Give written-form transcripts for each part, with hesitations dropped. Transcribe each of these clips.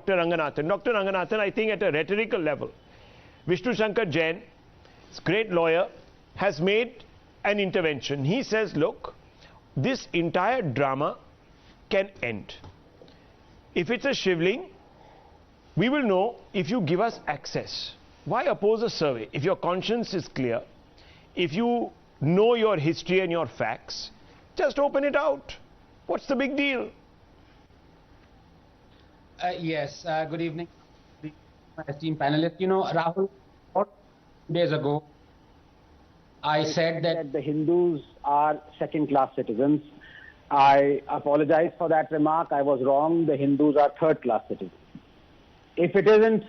Dr. Ranganathan. Dr. Ranganathan, I think at a rhetorical level, Vishnu Jain, great lawyer, has made an intervention. He says, look, this entire drama can end. If it's a Shivling, we will know if you give us access. Why oppose a survey? If your conscience is clear, if you know your history and your facts, just open it out. What's the big deal? Yes, good evening, my esteemed panelists. You know, Rahul, 4 days ago, I said that the Hindus are second-class citizens. I apologize for that remark. I was wrong. The Hindus are third-class citizens. If it isn't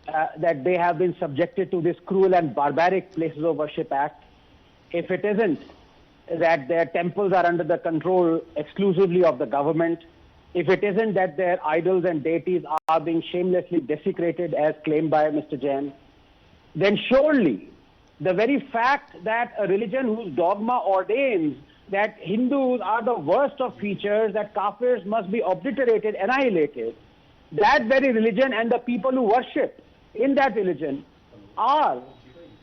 that they have been subjected to this cruel and barbaric Places of Worship Act, if it isn't that their temples are under the control exclusively of the government, if it isn't that their idols and deities are being shamelessly desecrated as claimed by Mr. Jain, then surely the very fact that a religion whose dogma ordains that Hindus are the worst of features, that Kafirs must be obliterated, annihilated, that very religion and the people who worship in that religion are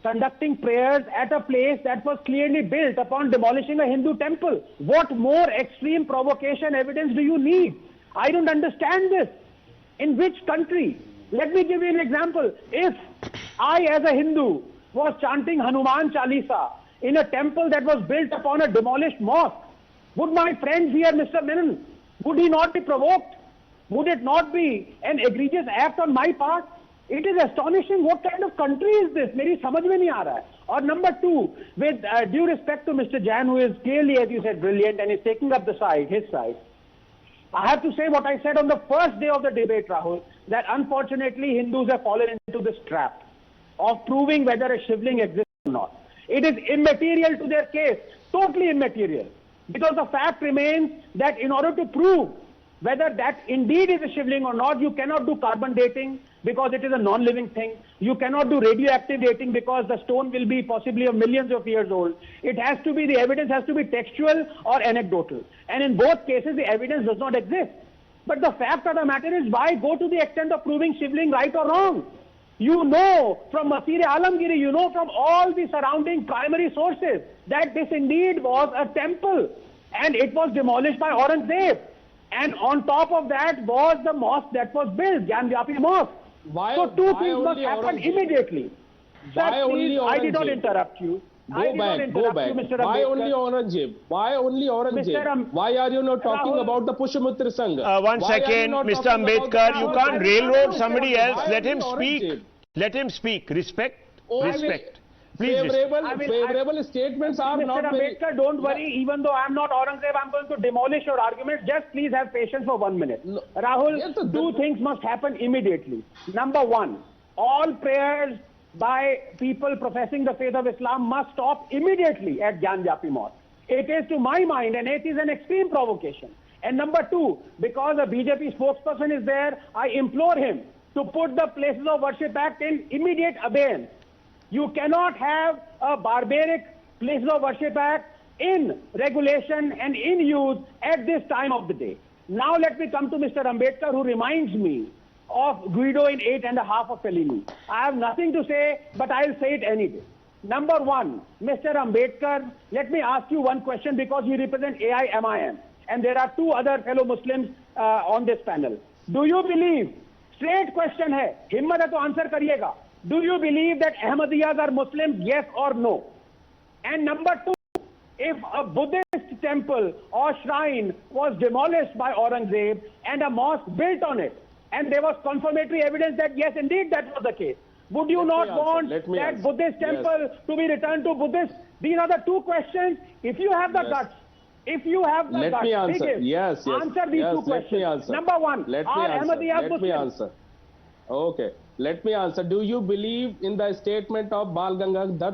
conducting prayers at a place that was clearly built upon demolishing a Hindu temple. What more extreme provocation evidence do you need? I don't understand this. In which country? Let me give you an example. If I, as a Hindu, was chanting Hanuman Chalisa in a temple that was built upon a demolished mosque, would my friends here, Mr. Menon, would he not be provoked? Would it not be an egregious act on my part? It is astonishing. What kind of country is this? Meri samajh mein nahi aa raha hai. Or number two, with due respect to Mr. Jain, who is clearly, as you said, brilliant and is taking up the side, his side, I have to say what I said on the first day of the debate, Rahul, that unfortunately Hindus have fallen into this trap of proving whether a Shivling exists or not. It is immaterial to their case, totally immaterial, because the fact remains that in order to prove whether that indeed is a Shivling or not, you cannot do carbon dating because it is a non-living thing. You cannot do radioactive dating because the stone will be possibly of millions of years old. It has to be, the evidence has to be textual or anecdotal. And in both cases, the evidence does not exist. But the fact of the matter is, why go to the extent of proving Shivling right or wrong? You know from Masir Alamgiri, you know from all the surrounding primary sources that this indeed was a temple and it was demolished by Aurangzeb. And on top of that was the mosque that was built, Gyanvapi Mosque. So two things must happen immediately. Sir, please, I did not interrupt you. Go back. Why only Aurangzeb? Why only Aurangzeb? Why are you not talking about the Pushpamitra Sangha? One second, Mr. Ambedkar, you can't railroad somebody else. Let him speak. Let him speak. Respect. Respect. Please. Favorable statements are not very... Mr. Ambedkar, don't worry. Even though I am not Aurangzeb, I am going to demolish your argument. Just please have patience for 1 minute. No. Rahul, yes, two things must happen immediately. Number one, all prayers by people professing the faith of Islam must stop immediately at Gyanvapi Mosque. It is, to my mind, and it is an extreme provocation. And number two, because a BJP spokesperson is there, I implore him to put the Places of Worship Act in immediate abeyance. You cannot have a barbaric Places of Worship Act in regulation and in use at this time of the day. Now let me come to Mr. Ambedkar, who reminds me of Guido in 8.5 of Fellini. I have nothing to say, but I'll say it anyway. Number one, Mr. Ambedkar, let me ask you one question, because you represent AIMIM, and there are two other fellow Muslims on this panel. Do you believe, straight question hai, himmat hai to answer kariyega. Do you believe that Ahmadiyyas are Muslims, yes or no? And number two, if a Buddhist temple or shrine was demolished by Aurangzeb and a mosque built on it, and there was confirmatory evidence that yes, indeed that was the case, would you not want that Buddhist temple to be returned to Buddhists? These are the two questions. If you have the guts, if you have the guts, let me answer. Answer these two questions. Number one, are Ahmadiyyas Muslims? Okay. Let me answer. Do you believe in the statement of Bal Gangadhar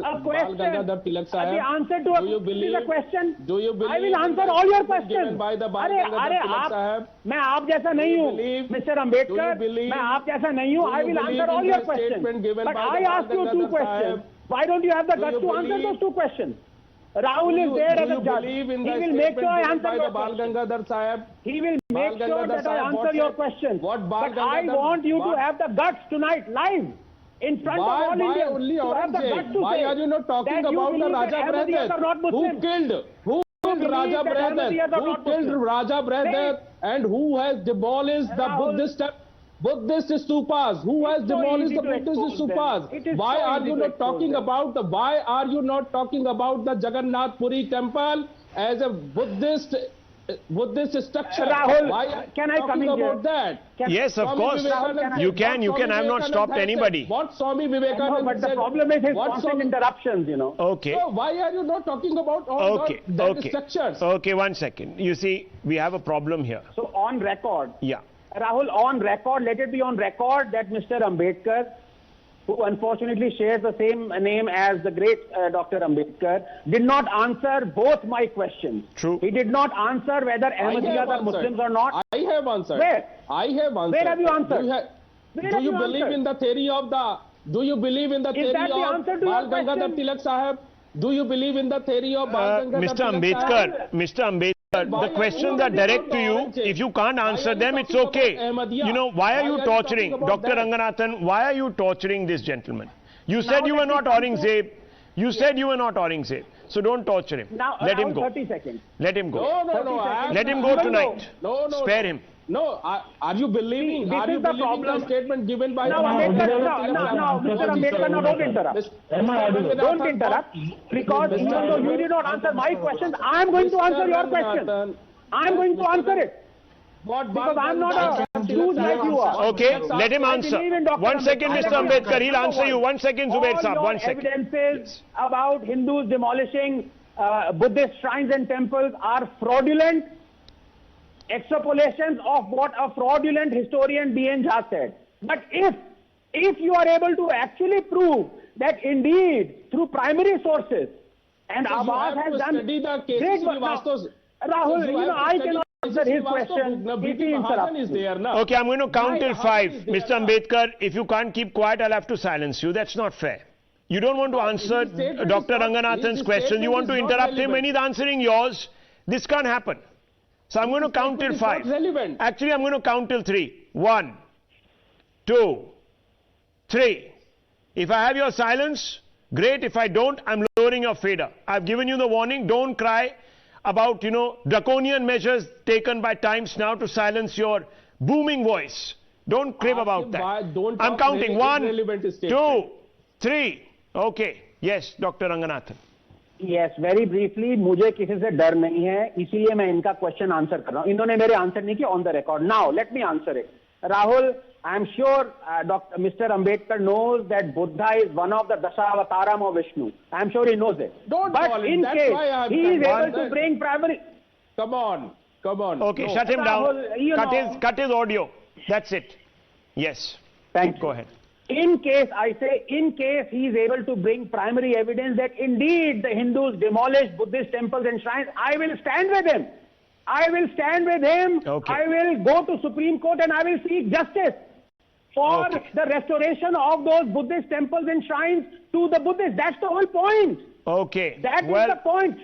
Tilak Sahib? The answer to a question. Do you believe? I will answer all your questions. By the Bal Gangadhar Tilak Sahib? मैं आप जैसा नहीं हूँ, Mr. Ambedkar. मैं आप जैसा नहीं हूँ. I will answer all your questions. But I asked you two questions. Why don't you have the guts to answer those two questions? Rahul is there as a judge. He will make sure I answer your question. Sahab? He will make sure that I answer your question. But I want you to have the guts tonight, live, in front of all Indians. Only Aurangzeb? Why are you not talking about the Raja brothers? Who killed Raja brothers? Who killed Raja brothers and who has demolished the Buddhist stupas? Who has demolished the Buddhist stupas? Why are you not talking about the Jagannath Puri temple as a Buddhist structure? Rahul, why can I come in about that? Yes, of course. You can. I have not stopped anybody. What Swami Vivekananda but the problem is his constant interruptions, you know. Okay. So why are you not talking about all the structures? Okay, 1 second. You see, we have a problem here. So on record. Yeah. Rahul, on record, let it be on record that Mr. Ambedkar, who unfortunately shares the same name as the great Dr. Ambedkar, did not answer both my questions. True. He did not answer whether Ahmadiyas are Muslims or not. I have answered. Where? I have answered. Where have you answered? Do you believe in the theory of Bal Gangadhar Tilak Sahib? Do you believe in the theory of Bal Gangadhar Tilak Sahib? Mr. Ambedkar, the questions are direct to you. If you can't answer them, it's okay. You know, why are you torturing Dr. Ranganathan? Why are you torturing this gentleman? You said you were not Aurangzeb. You said you were not Aurangzeb. So don't torture him. Now, let him go. 30 seconds. Let him go. No. Let him go tonight. No. Spare him. No, are you believing? Are you believing the statement given by Mr. Ambedkar, now don't interrupt. Don't interrupt, because even though you did not answer my questions, I am going to answer your question. I am going to answer it. Because I am not a Jews like you are. Okay, let him answer. 1 second, Mr. Ambedkar, he'll answer you. 1 second, Zubair Saab, 1 second. All evidences about Hindus demolishing Buddhist shrines and temples are fraudulent extrapolations of what a fraudulent historian D.N. Jha said. But if you are able to actually prove that indeed through primary sources, and Abbas has done great work. Rahul, you know, I cannot answer his question if he interrupts. Okay, I'm going to count till 5. Mr. Ambedkar, if you can't keep quiet, I'll have to silence you. That's not fair. You don't want to answer Dr. Ranganathan's question. You want to interrupt him when he's answering yours. This can't happen. So I'm going to count till 5. Actually, I'm going to count till 3. 1, 2, 3. If I have your silence, great. If I don't, I'm lowering your fader. I've given you the warning. Don't cry about, draconian measures taken by Times Now to silence your booming voice. Don't crib about that. I'm counting. 1, 2, 3. Okay. Yes, Dr. Ranganathan. Yes, very briefly, मुझे किसी से डर नहीं है, इसीलिए मैं इनका question answer कर रहा हूँ. इन्होंने मेरे आंसर नहीं किया on the record. Now, let me answer it. Rahul, I am sure Mr. Ambedkar knows that Buddha is one of the Dasavataram of Vishnu. I am sure he knows it. But in case he is able to bring primary... Come on. Okay, shut him down. Cut his audio. That's it. Yes. Thank you. Go ahead. In case he is able to bring primary evidence that indeed the Hindus demolished Buddhist temples and shrines, I will stand with him. Okay. I will go to Supreme Court and I will seek justice for the restoration of those Buddhist temples and shrines to the Buddhists. That's the whole point. Okay. That is the point.